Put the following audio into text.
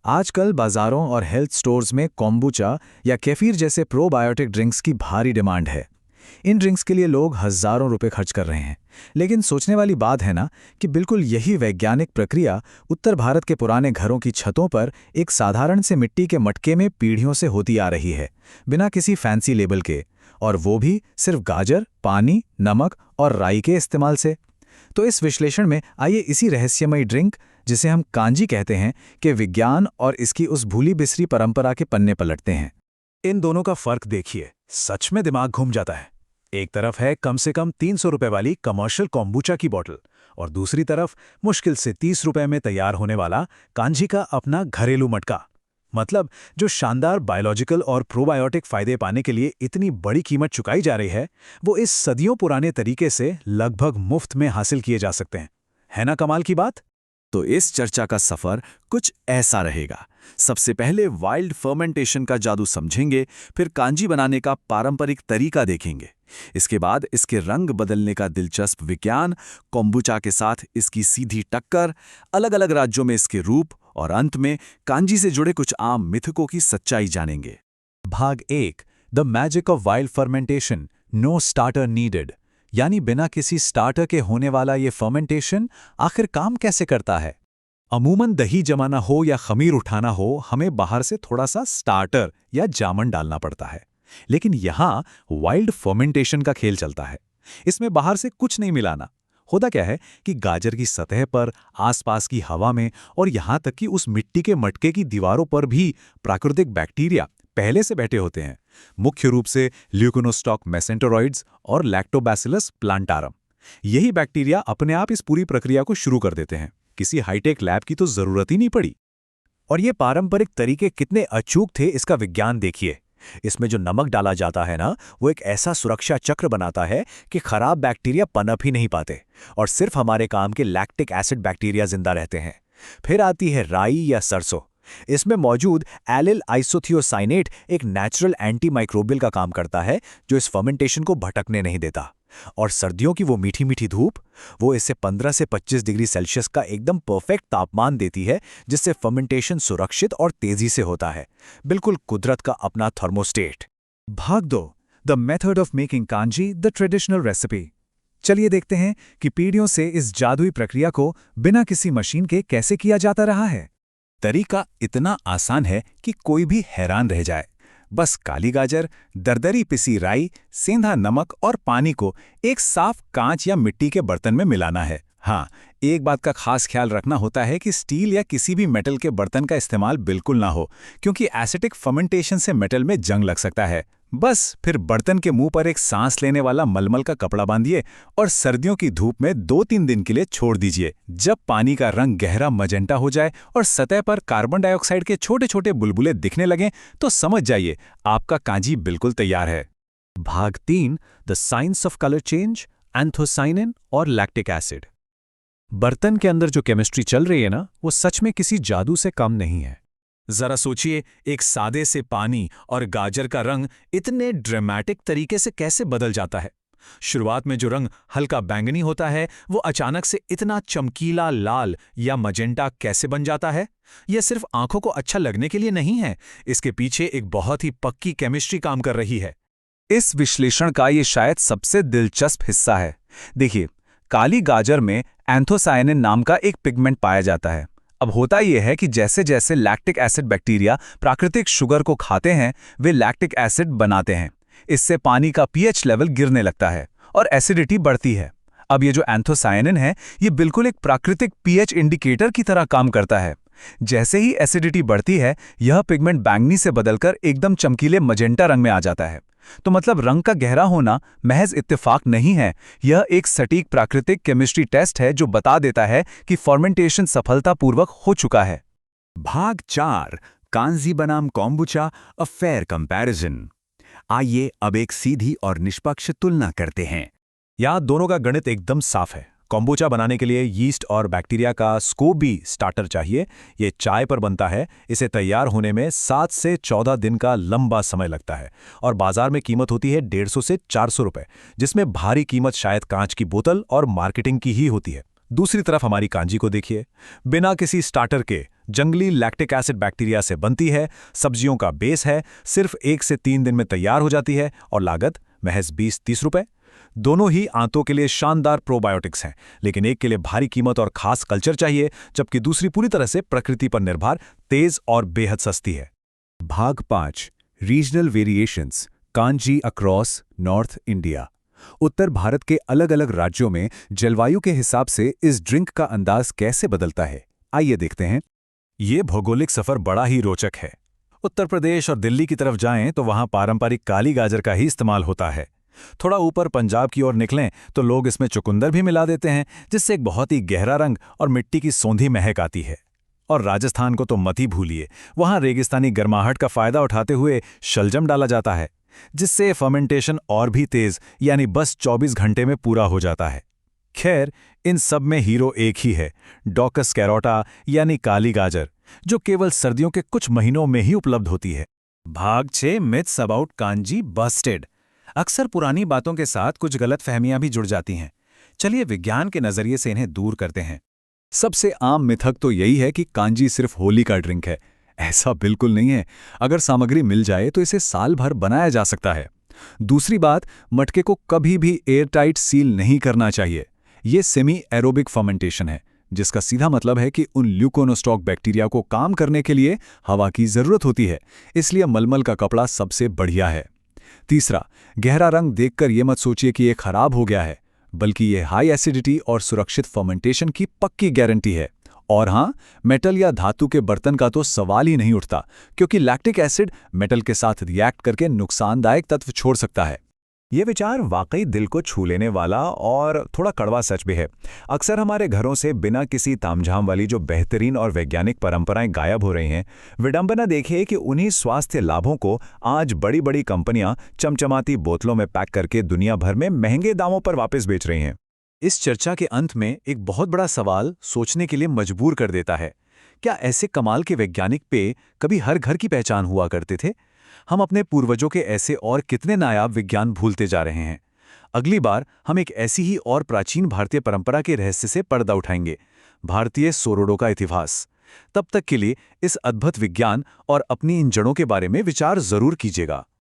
आजकल बाजारों और हेल्थ स्टोर्स में कॉम्बुचा या केफीर जैसे प्रोबायोटिक ड्रिंक्स की भारी डिमांड है। इन ड्रिंक्स के लिए लोग हज़ारों रुपए खर्च कर रहे हैं। लेकिन सोचने वाली बात है ना कि बिल्कुल यही वैज्ञानिक प्रक्रिया उत्तर भारत के पुराने घरों की छतों पर एक साधारण से मिट्टी के मटके में पीढ़ियों से होती आ रही है, बिना किसी फैंसी लेबल के, और वो भी सिर्फ गाजर, पानी, नमक और राई के इस्तेमाल से। तो इस विश्लेषण में आइए इसी रहस्यमयी ड्रिंक, जिसे हम कांजी कहते हैं, के विज्ञान और इसकी उस भूली बिसरी परंपरा के पन्ने पलटते हैं। इन दोनों का फर्क देखिए, सच में दिमाग घूम जाता है। एक तरफ है कम से कम 300 रुपए वाली कमर्शियल कॉम्बुचा की बोतल, और दूसरी तरफ मुश्किल से 30 रुपए में तैयार होने वाला कांजी का अपना घरेलू मटका। मतलब जो शानदार बायोलॉजिकल और प्रोबायोटिक फायदे पाने के लिए इतनी बड़ी कीमत चुकाई जा रही है, वो इस सदियों पुराने तरीके से लगभग मुफ्त में हासिल किए जा सकते हैं। है ना कमाल की बात? तो इस चर्चा का सफर कुछ ऐसा रहेगा। सबसे पहले वाइल्ड फर्मेंटेशन का जादू समझेंगे, फिर कांजी बनाने का पारंपरिक तरीका देखेंगे। इसके बाद इसके रंग बदलने का दिलचस्प विज्ञान, कोम्बुचा के साथ इसकी सीधी टक्कर, अलग अलग राज्यों में इसके रूप, और अंत में कांजी से जुड़े कुछ आम मिथकों की सच्चाई जानेंगे। भाग 1, the magic of wild fermentation, no starter needed. यानी बिना किसी स्टार्टर के होने वाला ये फर्मेंटेशन आखिर काम कैसे करता है? अमूमन दही जमाना हो या खमीर उठाना हो, हमें बाहर से थोड़ा सा स्टार्टर या जामन डालना पड़ता है। लेकिन यहाँ वाइल्ड फर्मेंटेशन का खेल चलता है। इसमें बाहर से कुछ नहीं मिलाना। होता क्या है कि गाजर की सतह पर, आसपास की हवा में, और यहाँ तक कि उस मिट्टी के मटके की दीवारों पर भी प्राकृतिक बैक्टीरिया पहले से बैठे होते हैं। मुख्य रूप से ल्यूकोनोस्टॉक मेसेंटेरोइड्स और लैक्टोबैसिलस प्लांटारम। यही बैक्टीरिया अपने आप इस पूरी प्रक्रिया को शुरू कर देते हैं। किसी हाईटेक लैब की तो जरूरत ही नहीं पड़ी। और ये पारंपरिक तरीके कितने अचूक थे, इसका विज्ञान देखिए। इसमें जो नमक डाला जाता है ना, वो एक ऐसा सुरक्षा चक्र बनाता है कि खराब बैक्टीरिया पनप ही नहीं पाते, और सिर्फ हमारे काम के लैक्टिक एसिड बैक्टीरिया जिंदा रहते हैं। फिर आती है राई या सरसों। इसमें मौजूद एलिल आइसोथियोसाइनेट एक नेचुरल एंटीमाइक्रोबियल का काम करता है, जो इस फर्मेंटेशन को भटकने नहीं देता। और सर्दियों की वो मीठी मीठी धूप, वो इसे 15 से 25 डिग्री सेल्सियस का एकदम परफेक्ट तापमान देती है, जिससे फर्मेंटेशन सुरक्षित और तेजी से होता है। बिल्कुल कुदरत का अपना थर्मोस्टेट। भाग 2, the method of making kanji, the traditional recipe. चलिए देखते हैं कि पीढ़ियों से इस जादुई प्रक्रिया को बिना किसी मशीन के कैसे किया जाता रहा है। तरीका इतना आसान है कि कोई भी हैरान रह जाए। बस काली गाजर, दरदरी पिसी राई, सेंधा नमक और पानी को एक साफ कांच या मिट्टी के बर्तन में मिलाना है। हाँ, एक बात का खास ख्याल रखना होता है कि स्टील या किसी भी मेटल के बर्तन का इस्तेमाल बिल्कुल ना हो, क्योंकि एसिडिक फर्मेंटेशन से मेटल में जंग लग सकता है। बस फिर बर्तन के मुंह पर एक सांस लेने वाला मलमल का कपड़ा बांधिए और सर्दियों की धूप में 2-3 दिन के लिए छोड़ दीजिए। जब पानी का रंग गहरा मजेंटा हो जाए और सतह पर कार्बन डाइऑक्साइड के छोटे छोटे बुलबुले दिखने लगें, तो समझ जाइए आपका कांजी बिल्कुल तैयार है। भाग 3, the science of colour change, anthocyanin और लैक्टिक एसिड। बर्तन के अंदर जो केमिस्ट्री चल रही है ना, वो सच में किसी जादू से कम नहीं है। जरा सोचिए, एक सादे से पानी और गाजर का रंग इतने ड्रामेटिक तरीके से कैसे बदल जाता है। शुरुआत में जो रंग हल्का बैंगनी होता है, वो अचानक से इतना चमकीला लाल या मजेंटा कैसे बन जाता है। यह सिर्फ आंखों को अच्छा लगने के लिए नहीं है, इसके पीछे एक बहुत ही पक्की केमिस्ट्री काम कर रही है। इस विश्लेषण का ये शायद सबसे दिलचस्प हिस्सा है। देखिए, काली गाजर में एंथोसायनिन नाम का एक पिगमेंट पाया जाता है। अब होता यह है कि जैसे जैसे लैक्टिक एसिड बैक्टीरिया प्राकृतिक शुगर को खाते हैं, वे लैक्टिक एसिड बनाते हैं। इससे पानी का पीएच लेवल गिरने लगता है और एसिडिटी बढ़ती है। अब ये जो एंथोसायनिन है, ये बिल्कुल एक प्राकृतिक पीएच इंडिकेटर की तरह काम करता है। जैसे ही एसिडिटी बढ़ती है, यह पिगमेंट बैंगनी से बदलकर एकदम चमकीले मजेंटा रंग में आ जाता है। तो मतलब रंग का गहरा होना महज इत्तेफाक नहीं है, यह एक सटीक प्राकृतिक केमिस्ट्री टेस्ट है जो बता देता है कि फर्मेंटेशन सफलतापूर्वक हो चुका है। भाग 4, कांजी बनाम कोम्बुचा, अ फेयर कंपैरिजन। आइए अब एक सीधी और निष्पक्ष तुलना करते हैं। यहाँ दोनों का गणित एकदम साफ है। कोम्बुचा बनाने के लिए यीस्ट और बैक्टीरिया का स्कोप भी स्टार्टर चाहिए। ये चाय पर बनता है। इसे तैयार होने में 7 से 14 दिन का लंबा समय लगता है और बाजार में कीमत होती है 150 से 400 रुपए, जिसमें भारी कीमत शायद कांच की बोतल और मार्केटिंग की ही होती है। दूसरी तरफ हमारी कांजी को देखिए, बिना किसी स्टार्टर के जंगली लैक्टिक एसिड बैक्टीरिया से बनती है, सब्जियों का बेस है, सिर्फ 1 से 3 दिन में तैयार हो जाती है और लागत महज 20-30 रुपए। दोनों ही आंतों के लिए शानदार प्रोबायोटिक्स हैं, लेकिन एक के लिए भारी कीमत और खास कल्चर चाहिए, जबकि दूसरी पूरी तरह से प्रकृति पर निर्भर, तेज और बेहद सस्ती है। भाग 5 regional variations, kanji across North India. उत्तर भारत के अलग अलग राज्यों में जलवायु के हिसाब से इस ड्रिंक का अंदाज कैसे बदलता है, आइए देखते हैं। ये भौगोलिक सफर बड़ा ही रोचक है। उत्तर प्रदेश और दिल्ली की तरफ जाएं तो वहां पारंपरिक काली गाजर का ही इस्तेमाल होता है। थोड़ा ऊपर पंजाब की ओर निकलें तो लोग इसमें चुकंदर भी मिला देते हैं, जिससे एक बहुत ही गहरा रंग और मिट्टी की सौंधी महक आती है। और राजस्थान को तो मत ही भूलिए, वहां रेगिस्तानी गर्माहट का फायदा उठाते हुए शलजम डाला जाता है, जिससे फर्मेंटेशन और भी तेज, यानी बस 24 घंटे में पूरा हो जाता है। खैर, इन सब में हीरो एक ही है, डॉकस कैरोटा यानी काली गाजर, जो केवल सर्दियों के कुछ महीनों में ही उपलब्ध होती है। भाग 6 मिथ्स अबाउट कांजी बस्टेड। अक्सर पुरानी बातों के साथ कुछ गलतफहमियां भी जुड़ जाती हैं। चलिए विज्ञान के नजरिए से इन्हें दूर करते हैं। सबसे आम मिथक तो यही है कि कांजी सिर्फ होली का ड्रिंक है। ऐसा बिल्कुल नहीं है। अगर सामग्री मिल जाए तो इसे साल भर बनाया जा सकता है। दूसरी बात, मटके को कभी भी एयरटाइट सील नहीं करना चाहिए। ये सेमी एरोबिक फर्मेंटेशन है, जिसका सीधा मतलब है कि उन ल्यूकोनोस्टॉक बैक्टीरिया को काम करने के लिए हवा की जरूरत होती है, इसलिए मलमल का कपड़ा सबसे बढ़िया है। तीसरा, गहरा रंग देखकर ये मत सोचिए कि ये खराब हो गया है, बल्कि ये हाई एसिडिटी और सुरक्षित फर्मेंटेशन की पक्की गारंटी है। और हाँ, मेटल या धातु के बर्तन का तो सवाल ही नहीं उठता, क्योंकि लैक्टिक एसिड मेटल के साथ रिएक्ट करके नुकसानदायक तत्व छोड़ सकता है। ये विचार वाकई दिल को छू लेने वाला और थोड़ा कड़वा सच भी है। अक्सर हमारे घरों से बिना किसी तामझाम वाली जो बेहतरीन और वैज्ञानिक परंपराएं गायब हो रही हैं, विडंबना देखिए कि उन्हीं स्वास्थ्य लाभों को आज बड़ी बड़ी कंपनियां चमचमाती बोतलों में पैक करके दुनिया भर में महंगे दामों पर वापस बेच रही हैं। इस चर्चा के अंत में एक बहुत बड़ा सवाल सोचने के लिए मजबूर कर देता है। क्या ऐसे कमाल के वैज्ञानिक पेय कभी हर घर की पहचान हुआ करते थे? हम अपने पूर्वजों के ऐसे और कितने नायाब विज्ञान भूलते जा रहे हैं? अगली बार हम एक ऐसी ही और प्राचीन भारतीय परंपरा के रहस्य से पर्दा उठाएंगे, भारतीय सोरोडो का इतिहास। तब तक के लिए इस अद्भुत विज्ञान और अपनी इन जड़ों के बारे में विचार जरूर कीजिएगा।